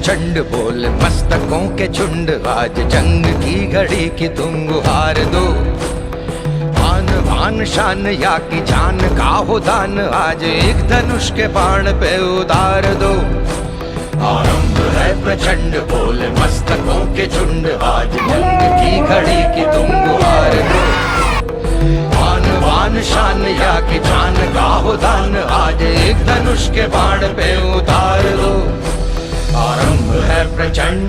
प्रचंड बोल मस्तकों के झुंड, आज जंग की घड़ी की तुम गुहार दो। आन बान शान या की जान का हो दान, आज एक धनुष के बाण पे उतार दो। आरंभ है प्रचंड बोल मस्तकों के झुंड, आज जंग की घड़ी की तुम गुहार दो। आन बान शान या की जान का हो दान, आज एक धनुष के बाण पे उतार दो। आरंभ है प्रचंड।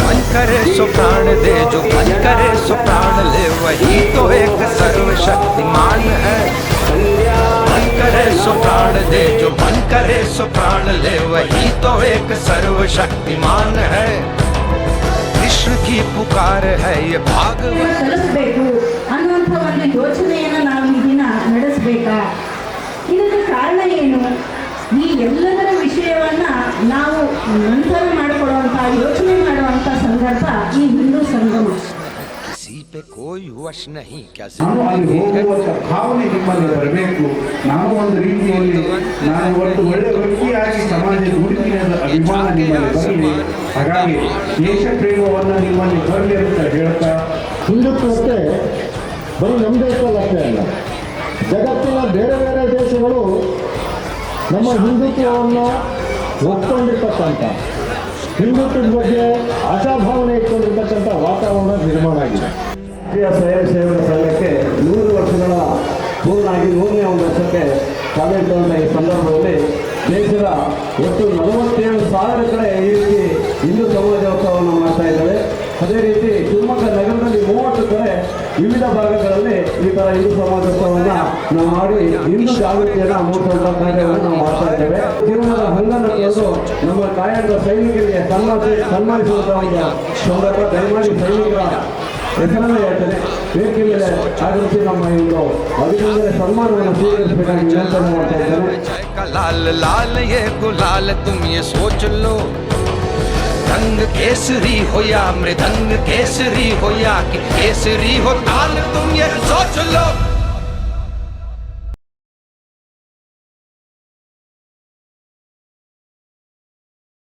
मन करे सो प्राण दे, जो मन करे सो प्राण ले, वही तो एक सर्वशक्तिमान है। मन करे सो प्राण दे, जो मन करे सो प्राण ले, वही तो एक सर्वशक्तिमान है। कृष्ण की पुकार है ये भागवत। ಅನ್ನುವಂಥ ಒಂದು ಯೋಚನೆಯನ್ನು ನಾವು ಈ ದಿನ ನಡೆಸಬೇಕಾ? ಇದಕ್ಕೆ ಕಾರಣ ಏನು? ಈ ಎಲ್ಲದರ ವಿಷಯವನ್ನ ನಾವು ನಂತರ ಮಾಡಿಕೊಳ್ಳುವಂತಹ ಯೋಚನೆ ಮಾಡುವಂಥ ಸಂದರ್ಭ ಈ ಹಿಂದೂ ಸಂಗಮ. पे कोई वश नहीं क्या ಭಾವನೆ ನಿಮ್ಮಲ್ಲಿ ಬರಬೇಕು. ನಾವು ಒಂದು ರೀತಿಯಲ್ಲಿ ನಾನು ಒಂದು ಒಳ್ಳೆ ವ್ಯಕ್ತಿಯಾಗಿ ಸಮಾಜದ ಹುಡುಕಿನ ಅಭಿಮಾನ ನಿಮ್ಮಲ್ಲಿ ಬರಲಿ. ಹಾಗಾಗಿ ದೇಶ ಪ್ರೇಮವನ್ನು ನಿಮ್ಮಲ್ಲಿ ಬರಲಿ ಅಂತ ಹೇಳ್ತಾ, ಹಿಂದುತ್ವಕ್ಕೆ ಬರೀ ನಮ್ಮ ದೇಶದಲ್ಲಿ ಅಷ್ಟೇ ಅಲ್ಲ, ಜಗತ್ತಿನ ಬೇರೆ ಬೇರೆ ದೇಶಗಳು ನಮ್ಮ ಹಿಂದುತ್ವವನ್ನು ಒಪ್ಕೊಂಡಿರ್ತಕ್ಕಂಥ, ಹಿಂದುತ್ವದ ಬಗ್ಗೆ ಆಶಾಭಾವನೆ ಇಟ್ಕೊಂಡಿರ್ತಕ್ಕಂಥ ವಾತಾವರಣ ನಿರ್ಮಾಣ ಆಗಿದೆ. ರಾಷ್ಟ್ರೀಯ ಸ್ವಯಂ ಸೇವಕ ಸಂಘಕ್ಕೆ 100 ವರ್ಷಗಳ ಪೂರ್ಣ ಆಗಿ 100ನೇ ವರ್ಷಕ್ಕೆ ಕಾಲಿಡುವಂಥ ಈ ಸಂದರ್ಭದಲ್ಲಿ ದೇಶದ ಒಟ್ಟು 47,000 ಕಡೆ ಈ ರೀತಿ ಹಿಂದೂ ಸಮಾಜೋತ್ಸವವನ್ನು ಮಾಡ್ತಾ ಇದ್ದೇವೆ. ಅದೇ ರೀತಿ ಶಿವಮೊಗ್ಗ ನಗರದಲ್ಲಿ 30 ಕಡೆ ವಿವಿಧ ಭಾಗಗಳಲ್ಲಿ ಈ ಥರ ಹಿಂದೂ ಸಮಾಜೋತ್ಸವವನ್ನು ನಾವು ಮಾಡಿ ಹಿಂದೂ ಜಾಗೃತಿಯನ್ನು ಮೂಡಿಸುವಂಥ ಕಾರ್ಯವನ್ನು ನಾವು ಮಾಡ್ತಾ ಇದ್ದೇವೆ. ಜೀವನದ ಹಂಗನ್ನು ಕಳೆದು ನಮ್ಮ ಕಾಯಕದ ಸೈನಿಕರಿಗೆ ಸನ್ಮಾನಿಸುವಂಥ ಒಂದು ಸಂದರ್ಭ. ದಯಮಾಡಿ ಸೈನಿಕರ ಹೆಸರನ್ನು ಹೇಳ್ತೇನೆ, ವೇದಿಕೆ ಮೇಲೆ ಆಗಮಿಸಿ ನಮ್ಮ ಒಂದು ಅಭಿನಂದನೆ ಸನ್ಮಾನವನ್ನು ಸ್ವೀಕರಿಸಬೇಕಾಗಿ ವಿನಂತಿ ಮಾಡ್ತಾ ಇದ್ದೇನೆ. लाल लाल ये गुलाल तुम ये सोच लो, रंग केसरी हो या मृदंग केसरी हो या कि केसरी हो ताल, तुम ये सोच लो।